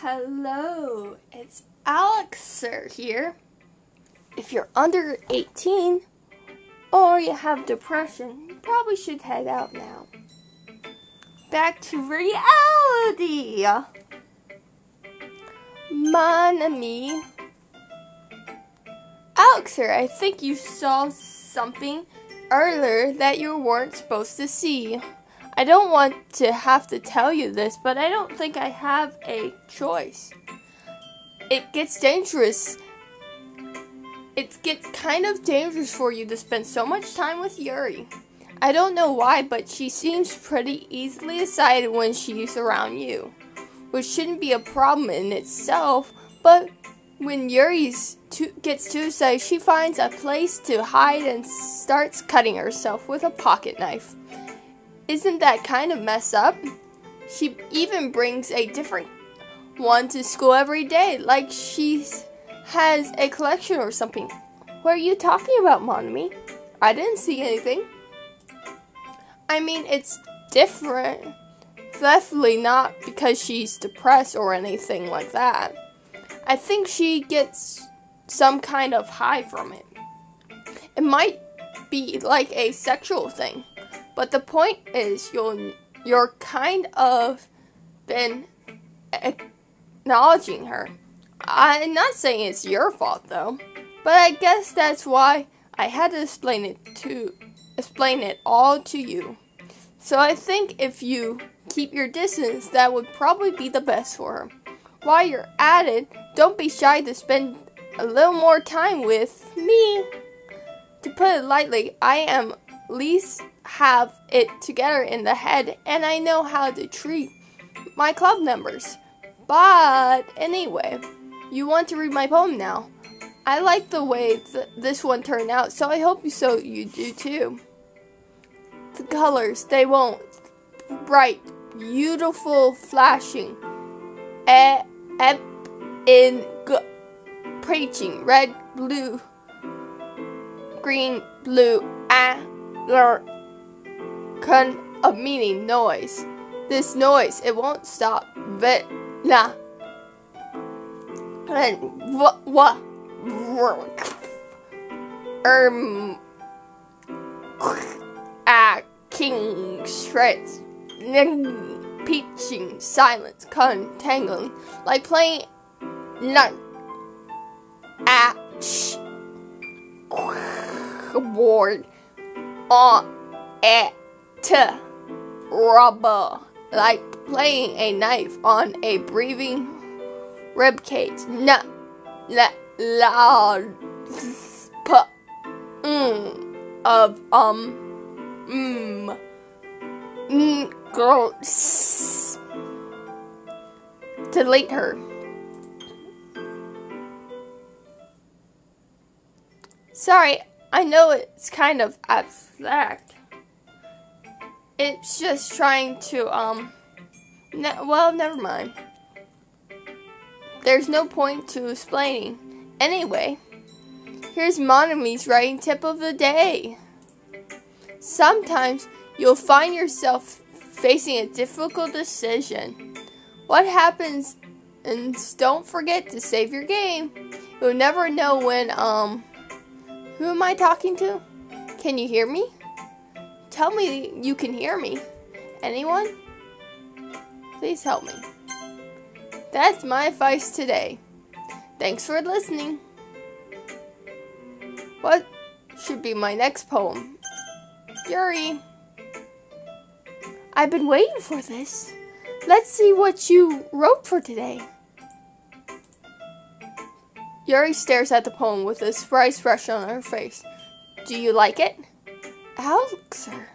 Hello, it's Alexer here. If you're under 18 or you have depression, you probably should head out now. Back to reality. Mon ami. Alexer, I think you saw something earlier that you weren't supposed to see. I don't want to have to tell you this, but I don't think I have a choice. It gets dangerous. It gets kind of dangerous for you to spend so much time with Yuri. I don't know why, but she seems pretty easily excited when she's around you, which shouldn't be a problem in itself, but when Yuri gets too excited, she finds a place to hide and starts cutting herself with a pocket knife. Isn't that kind of messed up? She even brings a different one to school every day, like she has a collection or something. What are you talking about, Monami? I didn't see anything. I mean, it's different. Definitely not because she's depressed or anything like that. I think she gets some kind of high from it. It might be like a sexual thing. But the point is, you're kind of been acknowledging her. I'm not saying it's your fault though, but I guess that's why I had to explain it all to you. So I think if you keep your distance, that would probably be the best for her. While you're at it, don't be shy to spend a little more time with me. To put it lightly, I am least have it together in the head, and I know how to treat my club members. But anyway, you want to read my poem now. I like the way this one turned out, so I hope you do too. The colors, they won't bright, beautiful, flashing, preaching, red, blue, green, blue, of meaning noise. This noise, it won't stop. King shreds, peaching, silence, contangling, like playing none. Board on rubber, like playing a knife on a breathing rib cage. Loud girls. Delete her. Sorry, I know it's kind of abstract. It's just trying to, never mind. There's no point to explaining. Anyway, here's Monami's writing tip of the day. Sometimes you'll find yourself facing a difficult decision. What happens, and don't forget to save your game. You'll never know when, who am I talking to? Can you hear me? Tell me you can hear me. Anyone? Please help me. That's my advice today. Thanks for listening. What should be my next poem? Yuri. I've been waiting for this. Let's see what you wrote for today. Yuri stares at the poem with a surprised expression on her face. Do you like it? Alexer,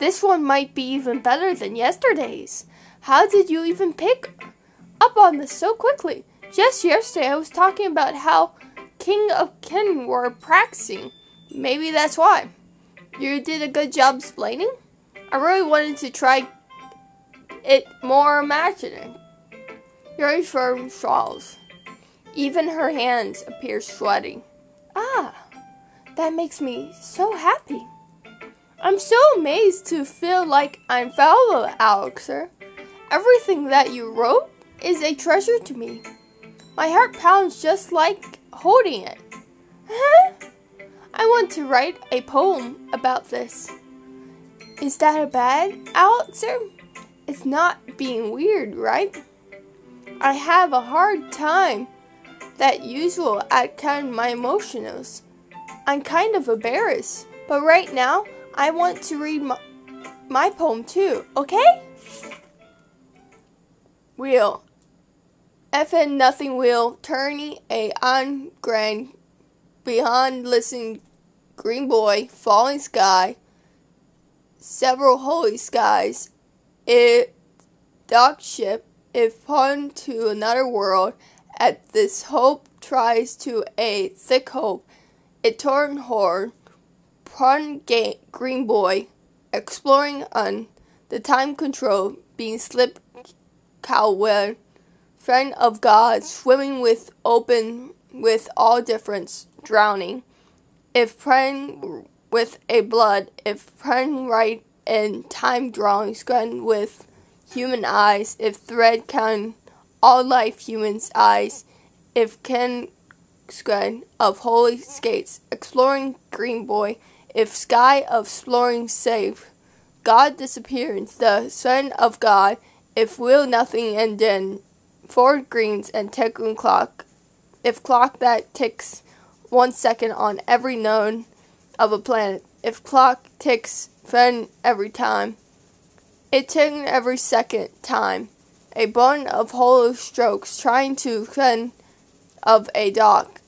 this one might be even better than yesterday's. How did you even pick up on this so quickly? Just yesterday I was talking about how King of Ken were practicing. Maybe that's why. You did a good job explaining. I really wanted to try it more imagining. Yuri firm falls. Even her hands appear sweaty. That makes me so happy. I'm so amazed to feel like I'm fellow Alexer. Everything that you wrote is a treasure to me. My heart pounds just like holding it. I want to write a poem about this. Is that a bad answer? It's not being weird, right? I have a hard time that usual at kind my emotions. I'm kind of embarrassed, but right now I want to read my poem too, okay? Wheel. FN nothing wheel, turning a on grand beyond listen green boy, falling sky, several holy skies, it dock ship, if pun to another world, at this hope tries to a thick hope, it torn horn, pun green boy, exploring on the time control, being slip cowwell, friend of God, swimming with open with all difference, drowning. If praying with a blood, if praying right in time drawing, screen with human eyes, if thread can all life humans' eyes, if can screen of holy skates, exploring green boy, if sky of exploring safe, God disappears, the son of God, if will nothing and then forward greens and ticking clock, if clock that ticks 1 second on every known of a planet, if clock ticks then every time, it ticking every second time, a bone of hollow strokes trying to send of a dock,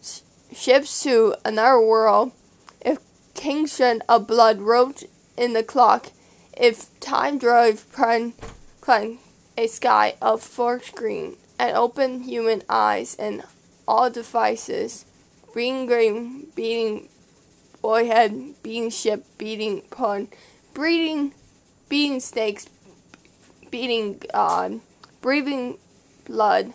ships to another world, if kingston of blood wrote in the clock, if time drove climb a sky of forked green, and open human eyes and all devices, green green beating boyhead, beating ship, beating pun, breeding, beating snakes, beating God, breathing blood,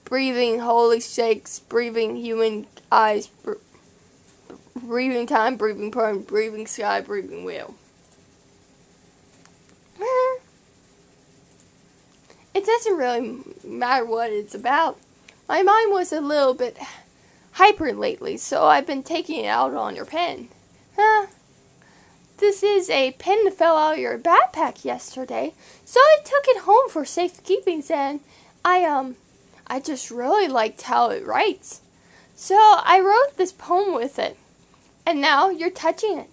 breathing holy shakes, breathing human eyes, breathing time, breathing pun, breathing sky, breathing wheel. It doesn't really matter what it's about. My mind was a little bit hyper lately, so I've been taking it out on your pen. This is a pen that fell out of your backpack yesterday, so I took it home for safekeeping, and I just really liked how it writes. So I wrote this poem with it, and now you're touching it.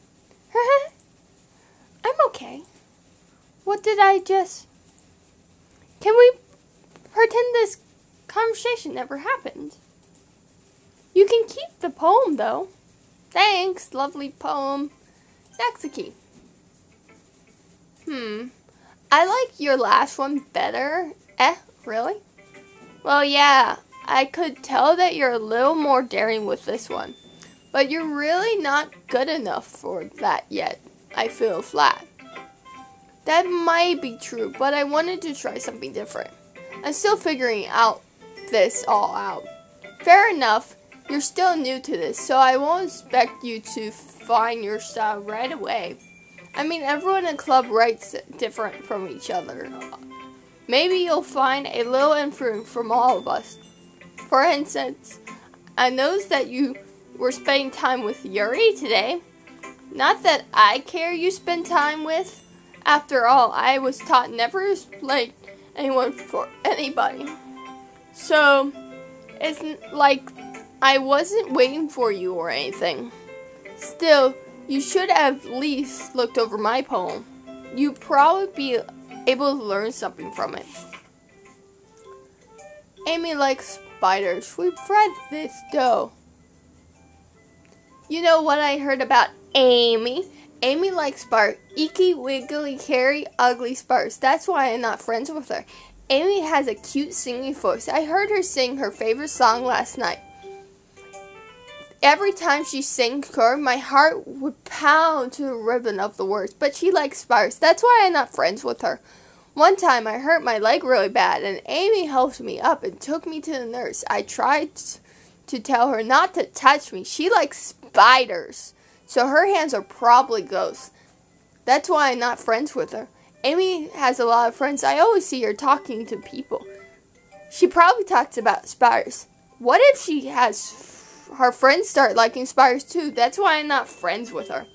I'm okay. What did I just... Can we pretend this conversation never happened? You can keep the poem, though. Thanks, lovely poem. That's the key. I like your last one better. Really? Well, yeah, I could tell that you're a little more daring with this one. But you're really not good enough for that yet. I feel flat. That might be true, but I wanted to try something different. I'm still figuring this all out. Fair enough, you're still new to this, so I won't expect you to find your style right away. I mean, everyone in the club writes different from each other. Maybe you'll find a little influence from all of us. For instance, I noticed that you were spending time with Yuri today. Not that I care you spend time with. After all, I was taught never to play anyone for anybody. So, it's like I wasn't waiting for you or anything. Still, you should have at least looked over my poem. You'd probably be able to learn something from it. Amy likes spiders. We've read this, though. You know what I heard about Amy? Amy likes spiders. Icky, wiggly, hairy, ugly spiders. That's why I'm not friends with her. Amy has a cute singing voice. I heard her sing her favorite song last night. Every time she sings her, my heart would pound to the rhythm of the words. But she likes spiders. That's why I'm not friends with her. One time I hurt my leg really bad, and Amy helped me up and took me to the nurse. I tried to tell her not to touch me. She likes spiders. So her hands are probably ghosts. That's why I'm not friends with her. Amy has a lot of friends. I always see her talking to people. She probably talks about spiders. What if she has her friends start liking spiders too? That's why I'm not friends with her.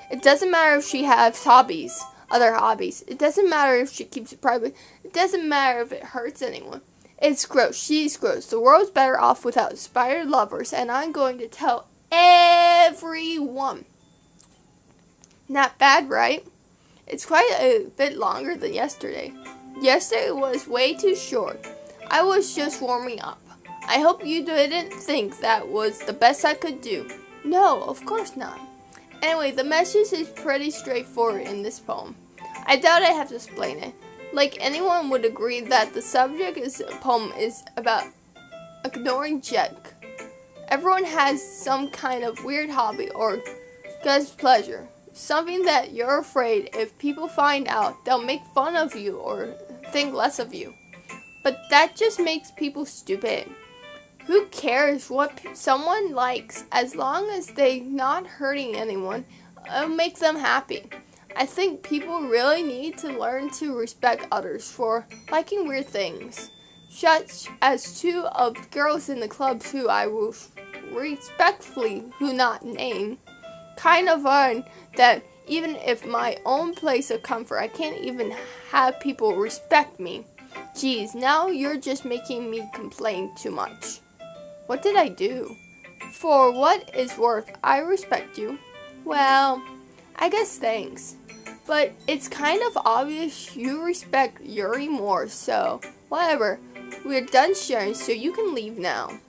It doesn't matter if she has hobbies, other hobbies. It doesn't matter if she keeps it private. It doesn't matter if it hurts anyone. It's gross. She's gross. The world's better off without spider lovers, and I'm going to tell everyone. Not bad, right? It's quite a bit longer than yesterday. Yesterday was way too short. I was just warming up. I hope you didn't think that was the best I could do. No, of course not. Anyway, the message is pretty straightforward in this poem. I doubt I have to explain it. Like, anyone would agree that the subject of the poem is about ignoring junk. Everyone has some kind of weird hobby or guilty pleasure. Something that you're afraid if people find out, they'll make fun of you or think less of you. But that just makes people stupid. Who cares what someone likes as long as they're not hurting anyone? It'll make them happy. I think people really need to learn to respect others for liking weird things. Such as two of the girls in the club who I will respectfully not name kind of learned that even if my own place of comfort, I can't even have people respect me. Geez, now you're just making me complain too much. What did I do? For what it's worth, I respect you. Well, I guess thanks. But it's kind of obvious you respect Yuri more, so whatever. We're done sharing, so you can leave now.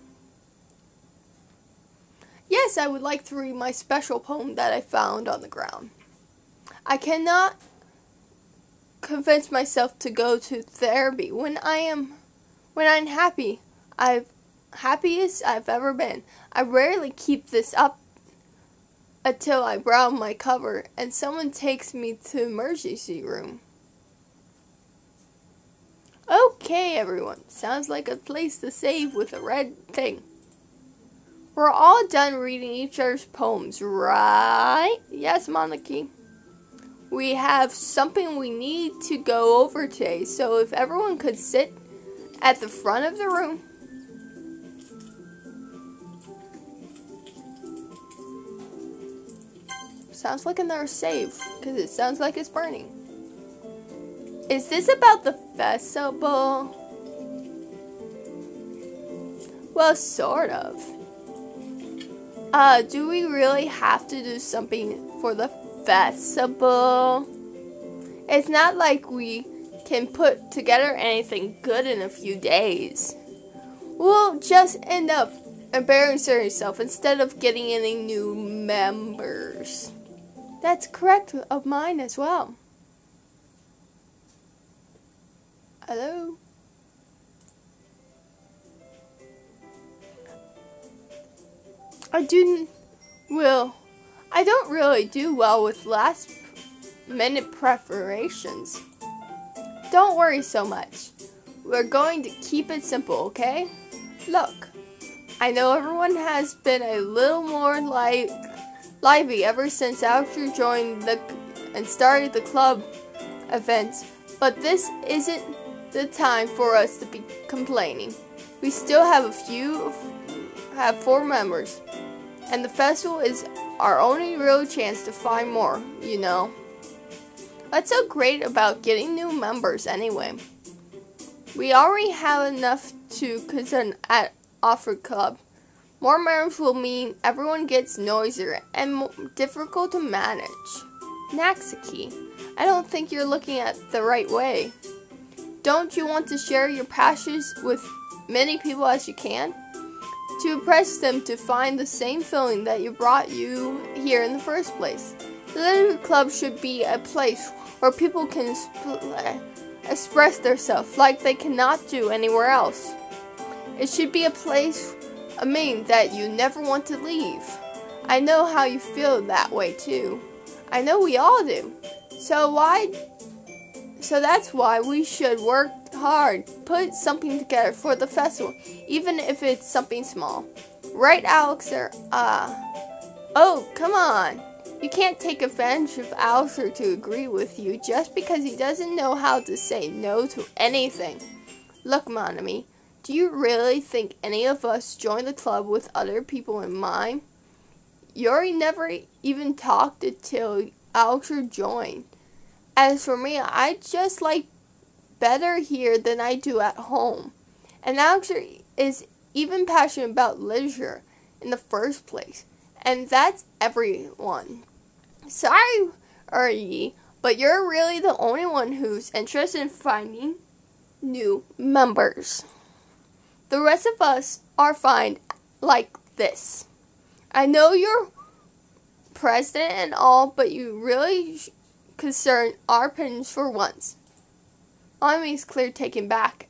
Yes, I would like to read my special poem that I found on the ground. I cannot convince myself to go to therapy when I'm happy. Happiest I've ever been. I rarely keep this up until I brown my cover and someone takes me to emergency room. Okay, everyone. Sounds like a place to save with a red thing. We're all done reading each other's poems, right? Yes, Monarchy. We have something we need to go over today, so if everyone could sit at the front of the room. Sounds like another save, because it sounds like it's burning. Is this about the festival? Well, sort of. Do we really have to do something for the festival? It's not like we can put together anything good in a few days. We'll just end up embarrassing ourselves instead of getting any new members. That's correct of mine as well. Hello? I don't really do well with last minute preparations. Don't worry so much. We're going to keep it simple, okay? Look, I know everyone has been a little more lively ever since Alex joined and started the club events, but this isn't the time for us to be complaining. We still have have 4 members, and the festival is our only real chance to find more, you know. What's so great about getting new members anyway? We already have enough to concern at Offer Club. More members will mean everyone gets noisier and more difficult to manage. Naxaki, I don't think you're looking at the right way. Don't you want to share your passions with many people as you can? To impress them to find the same feeling that brought you here in the first place. The Literature Club should be a place where people can express themselves like they cannot do anywhere else. It should be a place, that you never want to leave. I know how you feel that way too. I know we all do. So that's why we should work hard, put something together for the festival, even if it's something small. Right, Alex? Oh, come on. You can't take advantage of Alistair to agree with you just because he doesn't know how to say no to anything. Look, Monami, Do you really think any of us joined the club with other people in mind? Yuri never even talked until Alexer joined. As for me, I just like better here than I do at home. And Alexer is even passionate about literature in the first place. And that's everyone. Sorry, Uri, but you're really the only one who's interested in finding new members. The rest of us are fine like this. I know you're president and all, but you really concern our opinions for once. Ami's clear taken back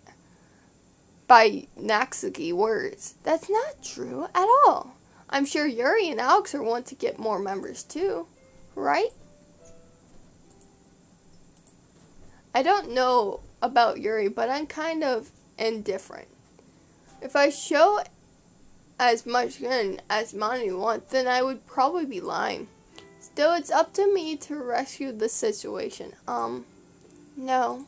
by Natsuki's words. That's not true at all. I'm sure Yuri and Alex want to get more members too, right? I don't know about Yuri, but I'm kind of indifferent. If I show as much gun as Manu wants, then I would probably be lying. Still, it's up to me to rescue the situation. No.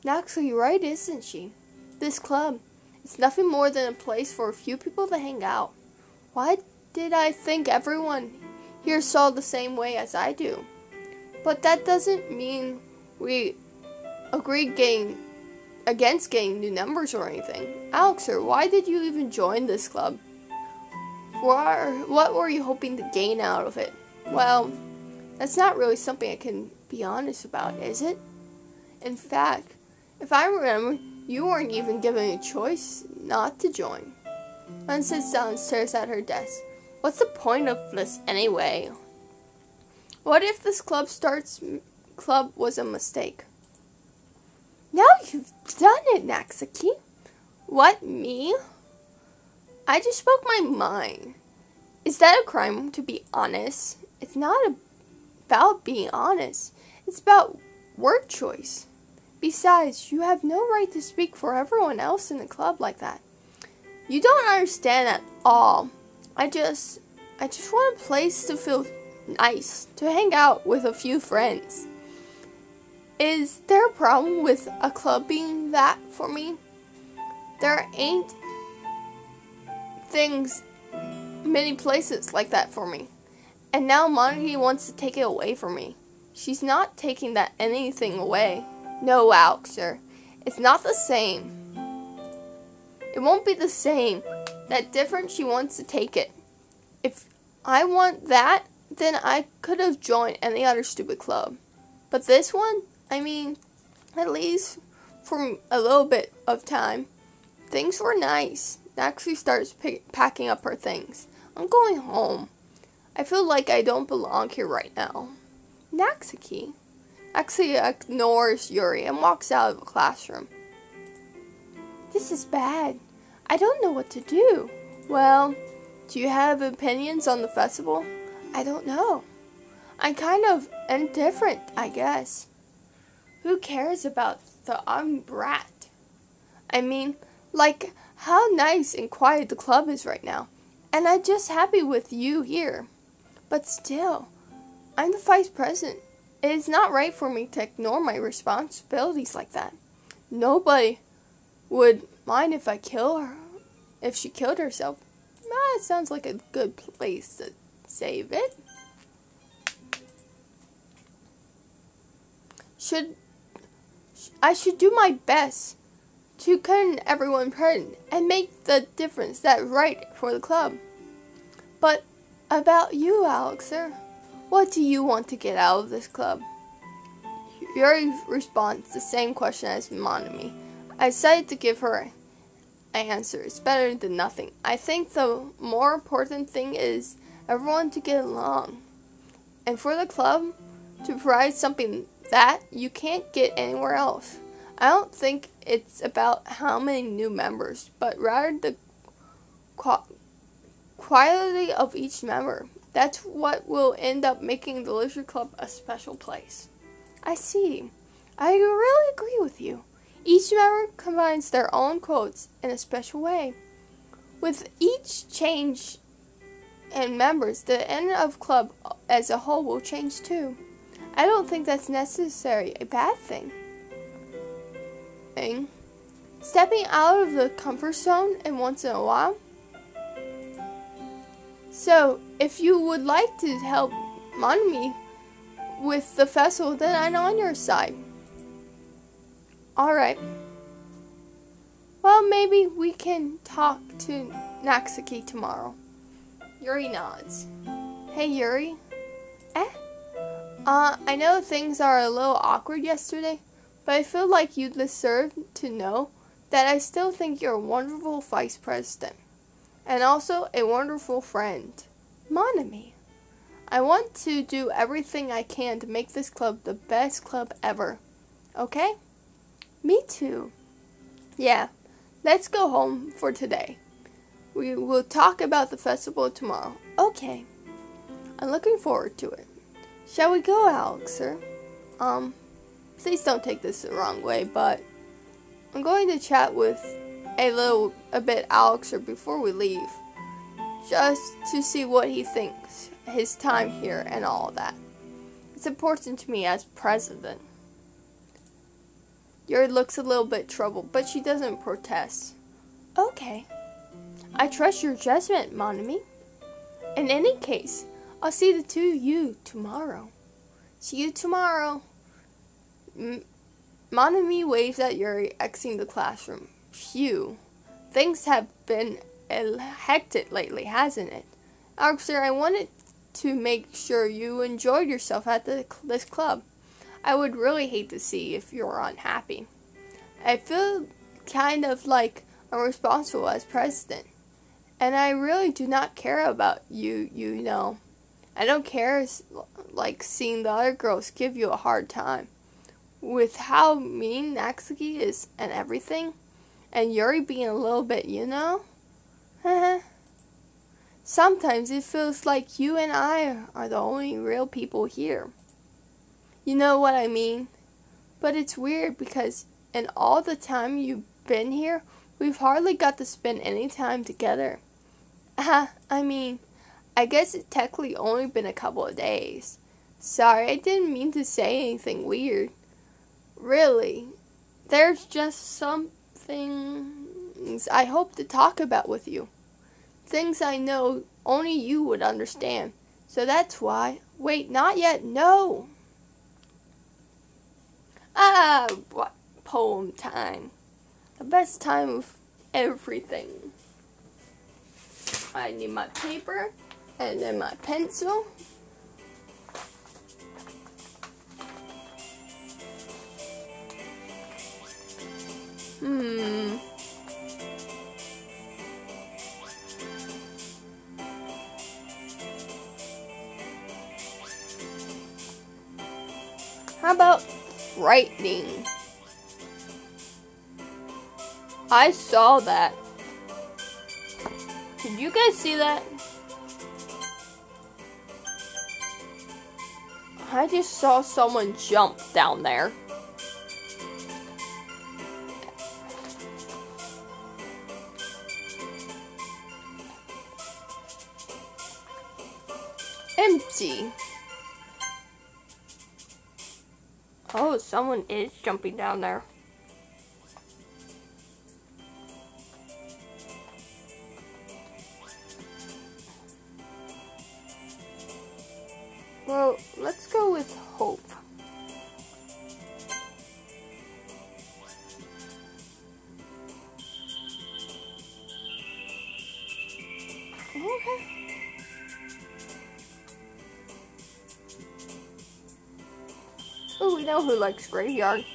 Natsuki's right, isn't she? This club, it's nothing more than a place for a few people to hang out. Why did I think everyone here saw the same way as I do? But that doesn't mean we agree against getting new numbers or anything. Alexer, why did you even join this club? What were you hoping to gain out of it? Well, that's not really something I can be honest about, is it? In fact, if I remember, you weren't even given a choice not to join. Ren sits down and stares at her desk. What's the point of this anyway? What if this club was a mistake? Now you've done it, Natsuki. What, me? I just spoke my mind. Is that a crime, to be honest? It's not about being honest. It's about word choice. Besides, you have no right to speak for everyone else in the club like that. You don't understand at all. I just want a place to feel nice, to hang out with a few friends. Is there a problem with a club being that for me? There ain't many places like that for me. And now Monty wants to take it away from me. She's not taking that anything away. No, Alexer. It's not the same. It won't be the same. That different she wants to take it. If I want that, then I could have joined any other stupid club. But this one, I mean, at least for a little bit of time, things were nice. Natsuki starts packing up her things. I'm going home. I feel like I don't belong here right now. Natsuki ignores Yuri and walks out of the classroom. This is bad. I don't know what to do. Well, do you have opinions on the festival? I don't know. I'm kind of indifferent, I guess. Who cares about the brat? I mean, like, how nice and quiet the club is right now. And I'm just happy with you here. But still, I'm the vice president. It is not right for me to ignore my responsibilities like that. Nobody would mind if I kill her. If she killed herself. It sounds like a good place to save it. I should do my best to cut everyone present and make the difference that's right for the club. But about you, Alexer, what do you want to get out of this club? Yuri responds the same question as Monami. I decided to give her an answer. It's better than nothing. I think the more important thing is everyone to get along. And for the club to provide something that you can't get anywhere else. I don't think it's about how many new members, but rather the quality of each member. That's what will end up making the Literature Club a special place. I see. I really agree with you. Each member combines their own quotes in a special way. With each change in members, the end of club as a whole will change too. I don't think that's necessarily a bad thing. stepping out of the comfort zone and once in a while. So, if you would like to help Monami with the festival, then I'm on your side. Alright. Well, maybe we can talk to Natsuki tomorrow. Yuri nods. Hey, Yuri. I know things are a little awkward yesterday, but I feel like you deserve to know that I still think you're a wonderful vice president. And also a wonderful friend. Monami. I want to do everything I can to make this club the best club ever. Okay? Me too. Yeah, let's go home for today. We will talk about the festival tomorrow. Okay. I'm looking forward to it. Shall we go, Alexer? Please don't take this the wrong way, but I'm going to chat with a bit Alexer before we leave. Just to see what he thinks, his time here and all of that. It's important to me as president. Yuri looks a little bit troubled, but she doesn't protest. Okay. I trust your judgment, Monami. In any case, I'll see the two of you tomorrow. See you tomorrow. Monami waves at Yuri, exiting the classroom. Phew. Things have been hectic lately, hasn't it? Alexer, I wanted to make sure you enjoyed yourself at this club. I would really hate to see if you're unhappy. I feel kind of like I'm responsible as president. And I really do not care about you, you know. I don't care like seeing the other girls give you a hard time. With how mean Natsuki is and everything. And Yuri being a little bit, you know. Sometimes it feels like you and I are the only real people here. You know what I mean? But it's weird because in all the time you've been here, we've hardly got to spend any time together. I mean, I guess it's technically only been a couple of days. Sorry, I didn't mean to say anything weird. Really, there's just some things I hope to talk about with you. Things I know only you would understand. So that's why. Wait, not yet, no. What poem time. The best time of everything. I need my paper and then my pencil. How about writing? I saw that. Did you guys see that? I just saw someone jump down there. Empty. Oh, someone is jumping down there. Well, let's go with hope. Okay. Oh, we know who likes graveyard.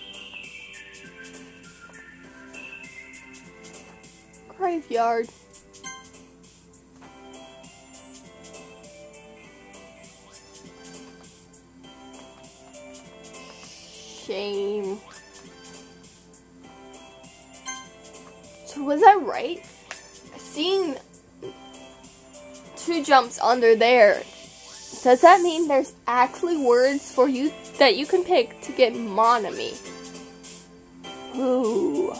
Graveyard. Shame. So was I right? Seeing 2 jumps under there. Does that mean there's actually words for you that you can pick to get Monami? Ooh.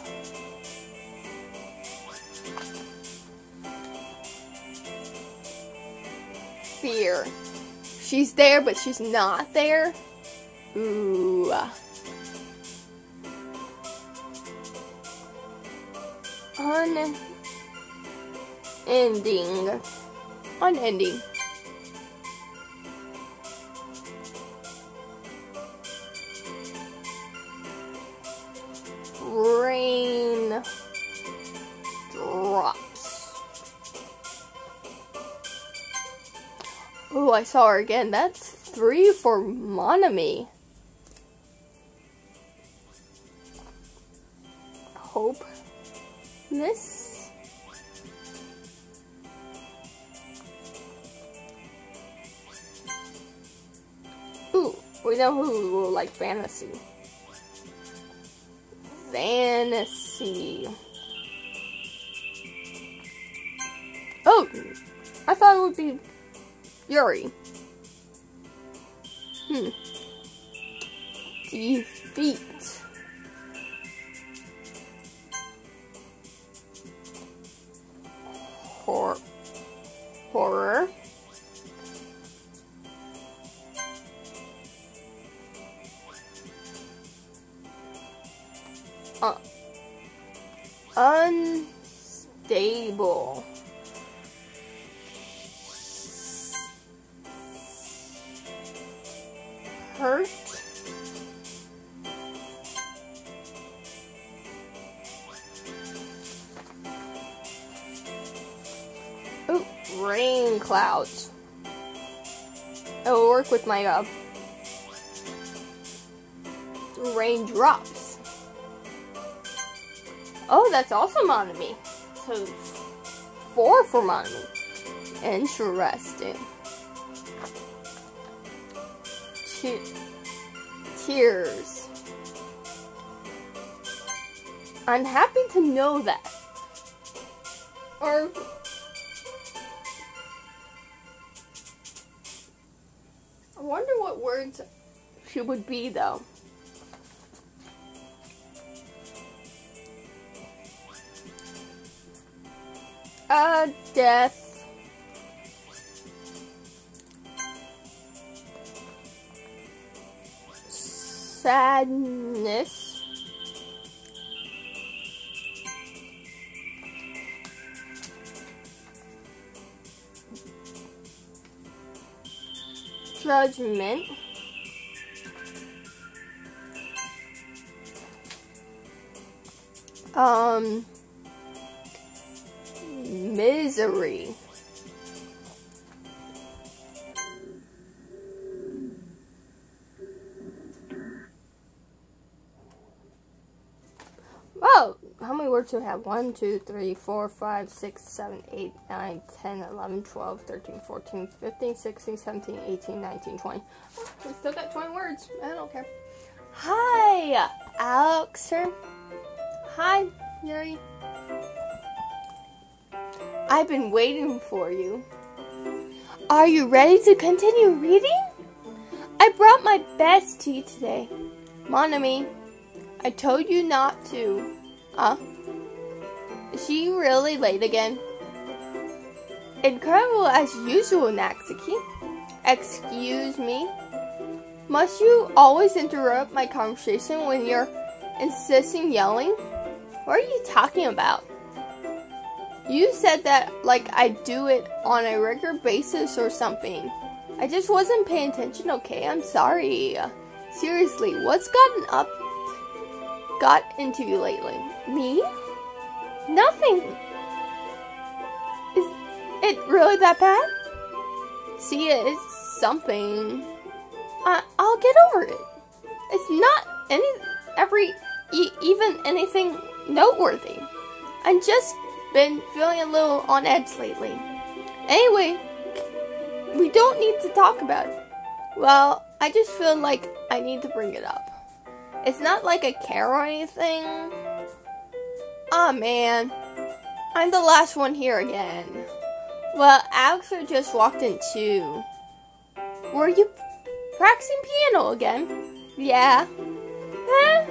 Fear. She's there, but she's not there. Ooh. Unending. Unending. Raindrops. Oh, I saw her again. That's 3 for Monami. Hope. Miss. Ooh, we know who will like fantasy. Fantasy. Oh, I thought it would be Yuri. Defeat. Horror. Unstable. Hurt. Ooh, rain clouds. It will work with my raindrops. Oh, that's also Monami. So 4 for Monami. Interesting. Tears. I'm happy to know that. Or I wonder what words she would be though. Death. Sadness. Judgment. Misery. Well, how many words do we have? 1, 2, 3, 4, 5, 6, 7, 8, 9, 10, 11, 12, 13, 14, 15, 16, 17, 18, 19, 20. Oh, we still got 20 words. I don't care. Hi, Alex. Hi, Yuri. I've been waiting for you. Are you ready to continue reading? I brought my best tea today. Monami, I told you not to. Is she really late again? Incredible as usual, Natsuki. Excuse me? Must you always interrupt my conversation when you're insisting yelling? What are you talking about? You said that like I do it on a regular basis or something. I just wasn't paying attention, okay? I'm sorry. Seriously, what's got into you lately? Me? Nothing. Is it really that bad? See, it's something. I'll get over it. It's not even anything noteworthy. I'm just been feeling a little on edge lately. Anyway, we don't need to talk about it. Well, I just feel like I need to bring it up. It's not like I care or anything. Aw, man. I'm the last one here again. Well, Alex just walked in too. Were you practicing piano again? Yeah. Huh?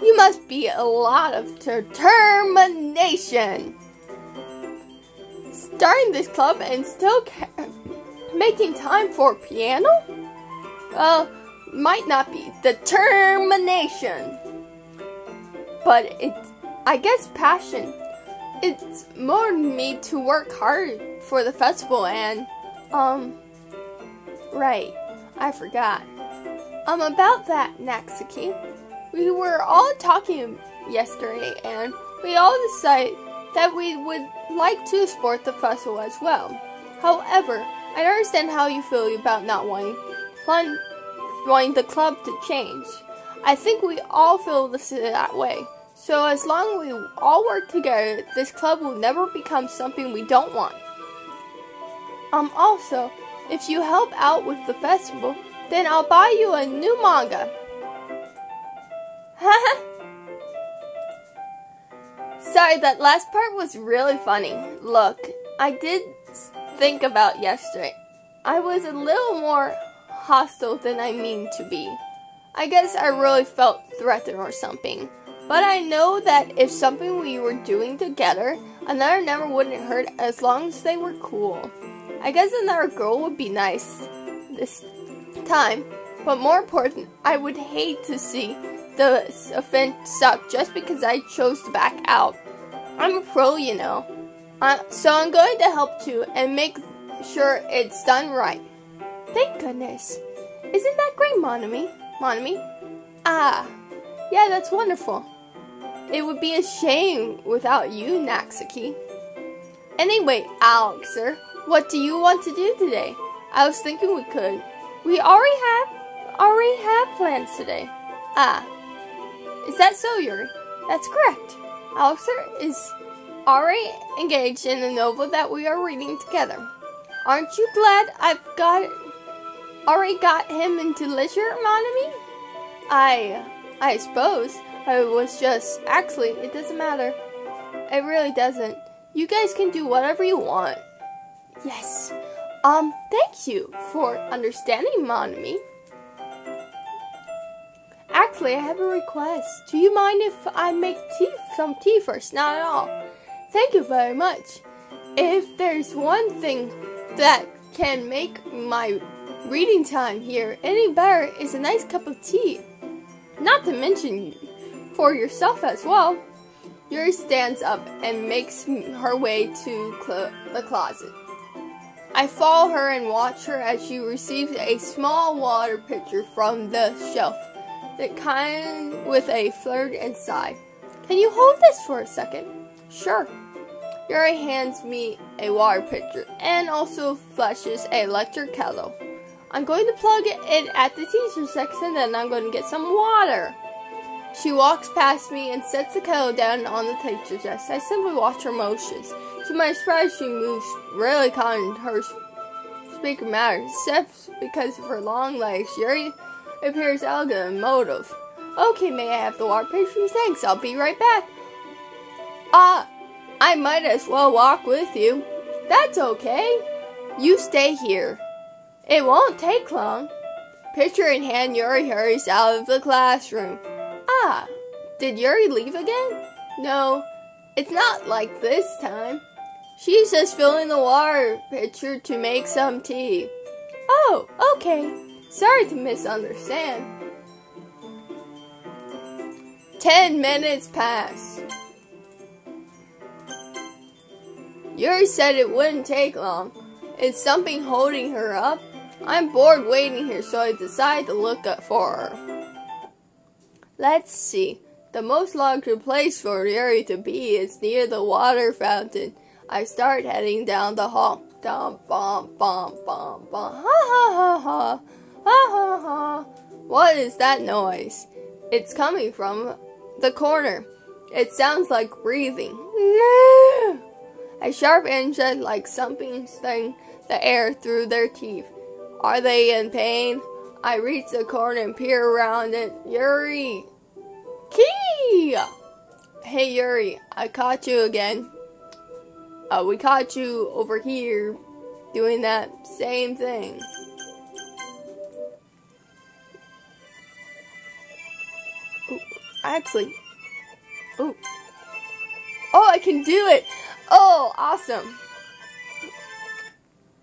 You must be a lot of determination. Starting this club and still making time for piano? Well, might not be determination, but I guess passion. It's more me to work hard for the festival and, right, I forgot. About that, Natsuki. We were all talking yesterday and we all decided that we would like to support the festival as well. However, I understand how you feel about not wanting the club to change. I think we all feel that way. So as long as we all work together, this club will never become something we don't want. Also, if you help out with the festival, then I'll buy you a new manga. Sorry, that last part was really funny. Look, I did think about yesterday. I was a little more hostile than I mean to be. I guess I really felt threatened or something. But I know that if something we were doing together, another never wouldn't hurt as long as they were cool. I guess another girl would be nice this time. But more important, I would hate to see the offense suck just because I chose to back out. I'm a pro, you know. So I'm going to help too and make sure it's done right. Thank goodness. Isn't that great, Monami? Ah, yeah, that's wonderful. It would be a shame without you, Natsuki. Anyway, Alex, sir, what do you want to do today? I was thinking we could. We already have plans today. Ah, is that so, Yuri? That's correct. Alex, sir, is already engaged in the novel that we are reading together. Aren't you glad I've already got him into literature, Monami? I suppose. I was just, actually, it doesn't matter. It really doesn't. You guys can do whatever you want. Yes. Thank you for understanding, Monami. Actually, I have a request. Do you mind if I make some tea first? Not at all. Thank you very much. If there's one thing that can make my reading time here any better, is a nice cup of tea. Not to mention for yourself as well. Yuri stands up and makes her way to the closet. I follow her and watch her as she receives a small water pitcher from the shelf, that kind with a flirt and sigh. Can you hold this for a second? Sure. Yuri hands me a water pitcher and also flushes an electric kettle. I'm going to plug it in at the teacher section, then I'm going to get some water. She walks past me and sets the kettle down on the teacher's desk. I simply watch her motions. To my surprise, she moves really kind. Her speaker matters, except because of her long legs. Yuri appears elegant and motive. Okay, may I have the water pitcher? Thanks, I'll be right back. I might as well walk with you. That's okay. You stay here. It won't take long. Pitcher in hand, Yuri hurries out of the classroom. Ah, did Yuri leave again? No, it's not like this time. She's just filling the water pitcher to make some tea. Oh, okay. Sorry to misunderstand. 10 minutes pass. Yuri said it wouldn't take long. Is something holding her up? I'm bored waiting here, so I decide to look up for her. Let's see. The most logical place for Yuri to be is near the water fountain. I start heading down the hall. Dum bum bum bum bum. Ha ha ha ha. Ha ha ha. What is that noise? It's coming from the corner. It sounds like breathing. No. A sharp insect like something stung the air through their teeth. Are they in pain? I reach the corner and peer around it. Yuri! Key! Hey Yuri, I caught you again. We caught you over here doing that same thing. Ooh, actually, oh, I can do it! Oh, awesome!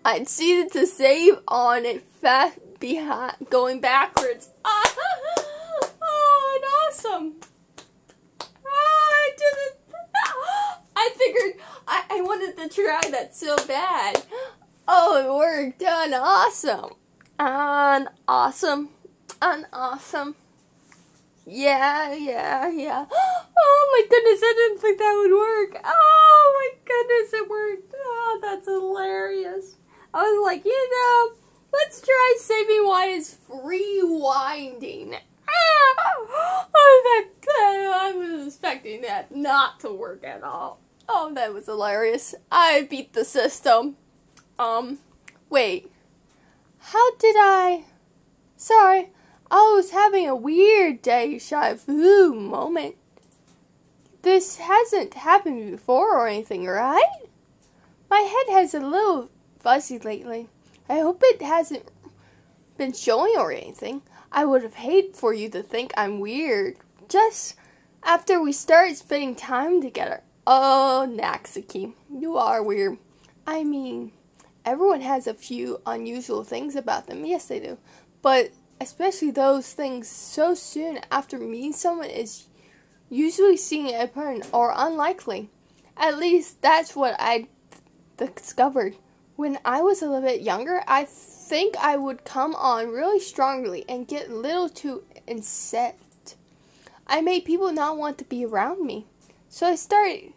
I needed to save on it fast behind, going backwards. Oh, and awesome! I did it! I figured I wanted to try that so bad. Oh, it worked. Awesome. Awesome. Awesome. Yeah. Oh my goodness, I didn't think that would work. Oh my goodness, it worked. Oh, that's hilarious. I was like, let's try saving Wyatt's rewinding. I was expecting that not to work at all. Oh, that was hilarious. I beat the system. Wait. How did I... Sorry, I was having a weird deja vu moment. This hasn't happened before or anything, right? My head has a little fuzzy lately. I hope it hasn't been showing or anything. I would have hated for you to think I'm weird just after we started spending time together. Oh, Naxaki, you are weird. I mean, everyone has a few unusual things about them. Yes, they do. But especially those things so soon after meeting someone is usually seen apparent or unlikely. At least that's what I discovered. When I was a little bit younger, I think I would come on really strongly and get a little too incensed. I made people not want to be around me. So I started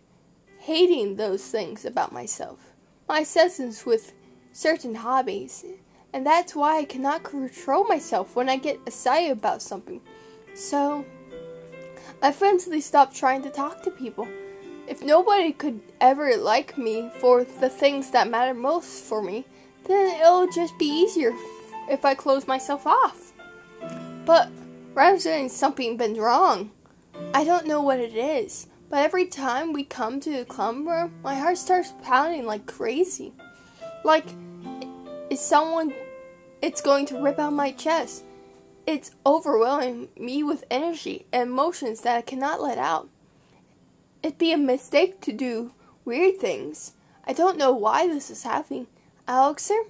hating those things about myself. My obsessions with certain hobbies. And that's why I cannot control myself when I get excited about something. So I eventually stopped trying to talk to people. If nobody could ever like me for the things that matter most for me, then it'll just be easier if I close myself off. But rather than something been wrong, I don't know what it is, but every time we come to the club room, my heart starts pounding like crazy. Like it's going to rip out my chest. It's overwhelming me with energy and emotions that I cannot let out. It'd be a mistake to do weird things. I don't know why this is happening. Alexer,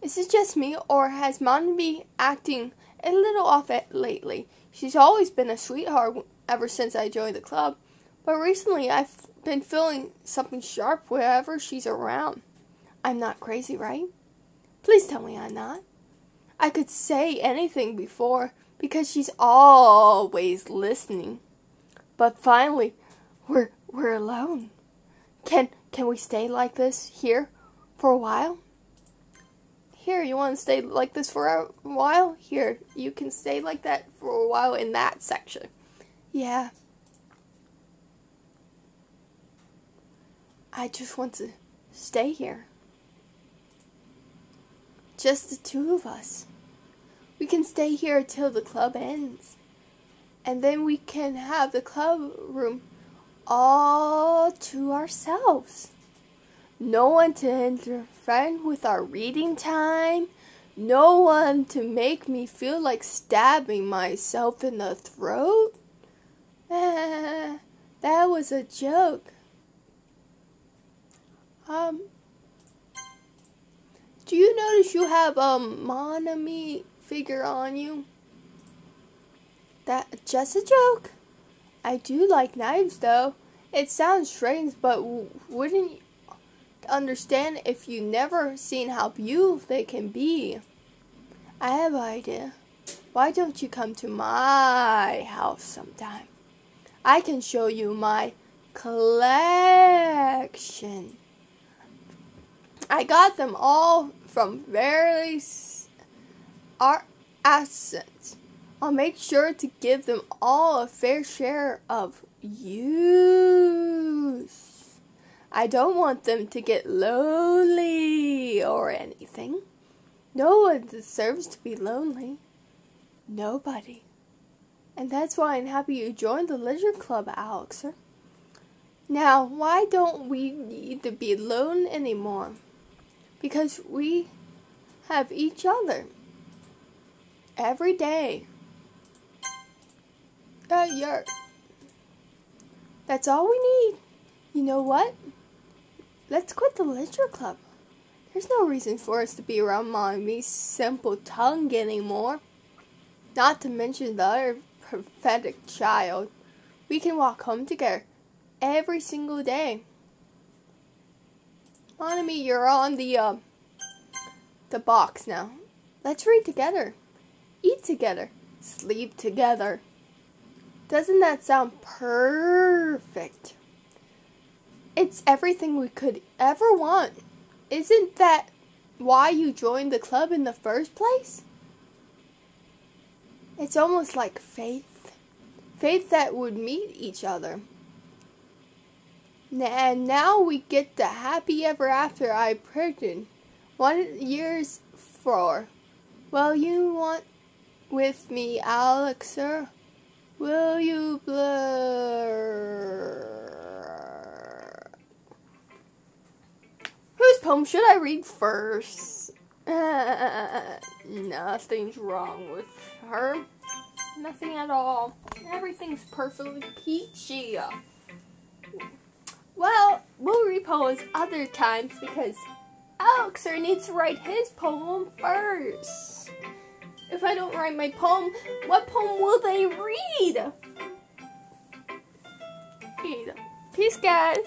is it just me, or has Mom been acting a little off lately? She's always been a sweetheart ever since I joined the club, but recently I've been feeling something sharp wherever she's around. I'm not crazy, right? Please tell me I'm not. I could say anything before, because she's always listening. But finally, we're alone. Can we stay like this here for a while? Here, you want to stay like this for a while? Here, you can stay like that for a while in that section. Yeah. I just want to stay here. Just the two of us. We can stay here till the club ends. And then we can have the club room all to ourselves. No one to interfere with our reading time. No one to make me feel like stabbing myself in the throat. That was a joke. Do you notice you have a Monami figure on you? That just a joke. I do like knives though. It sounds strange, but wouldn't you understand if you never seen how beautiful they can be? I have an idea. Why don't you come to my house sometime? I can show you my collection. I got them all from various art assets. I'll make sure to give them all a fair share of use. I don't want them to get lonely or anything. No one deserves to be lonely. Nobody. And that's why I'm happy you joined the Leisure Club, Alexer. Now, why don't we need to be alone anymore? Because we have each other. Every day. That's all we need. You know what? Let's quit the Leisure Club. There's no reason for us to be around Mommy's simple tongue anymore. Not to mention the other pathetic child. We can walk home together every single day. Monami, you're on the box now. Let's read together. Eat together. Sleep together. Doesn't that sound perfect? It's everything we could ever want. Isn't that why you joined the club in the first place? It's almost like faith. Faith that would meet each other. And now we get the happy ever after I predicted. 1 years for. Well, you want with me, Alex, sir? Will you blur? Whose poem should I read first? Nothing's wrong with her. Nothing at all. Everything's perfectly peachy. Well, we'll read poems other times because Alexer needs to write his poem first. If I don't write my poem, what poem will they read? Peace, guys.